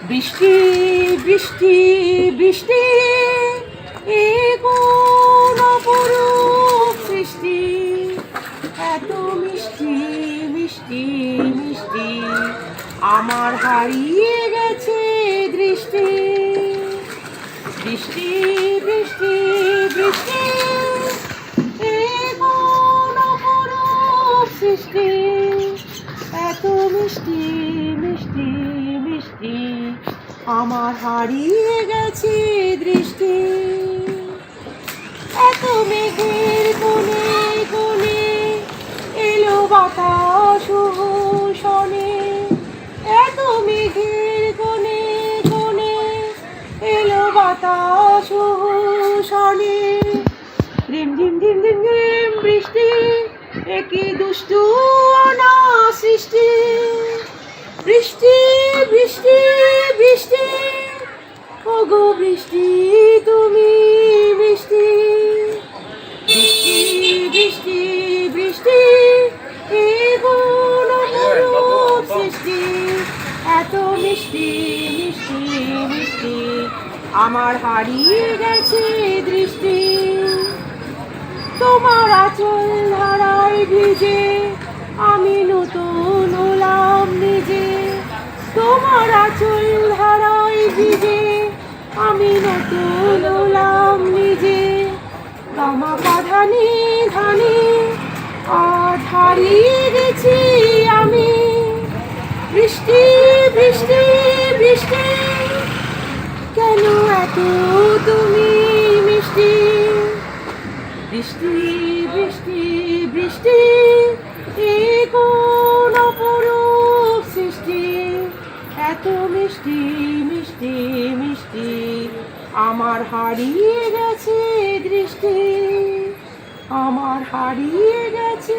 বৃষ্টি বৃষ্টি বৃষ্টি এ কোন অপরূপ সৃষ্টি, এত মিষ্টি মিষ্টি মিষ্টি আমার হারিয়ে গেছে দৃষ্টি। বৃষ্টি বৃষ্টি বৃষ্টি এ কোন অপরূপ সৃষ্টি, এত মিষ্টি মিষ্টি মিষ্টি আমার হারিয়ে গেছে দৃষ্টি। এত মেঘের কোণে কোণে এলো বাতাস শনে, এত মেঘের কোণে কোণে এলো বাতাস শনে। রিম ঝিম ঝিম ঝিম ঝিম বৃষ্টি, একই দুষ্টু অনা সৃষ্টি। বৃষ্টি বৃষ্টি বৃষ্টি ওগো বৃষ্টি তুমি বৃষ্টি। বৃষ্টি বৃষ্টি বৃষ্টি এ কোন অপরূপ সৃষ্টি, এত মিষ্টি মিষ্টি মিষ্টি আমার হারিয়ে গেছে দৃষ্টি। তোমার আঁচল ধারায় ভিজে আমি নতুন হলাম নিজে, তোমার আঁচল ধারায় ভিজে আমি নতুন হলাম নিজে। গামা পাধানি ধানি আজ হারিয়ে গেছি আমি। বৃষ্টি বৃষ্টি বৃষ্টি কেন এত তুমি মিষ্টি। বৃষ্টি বৃষ্টি বৃষ্টি এ কোন অপরূপ সৃষ্টি, এত মিষ্টি মিষ্টি মিষ্টি আমার হারিয়ে গেছে দৃষ্টি, আমার হারিয়ে গেছে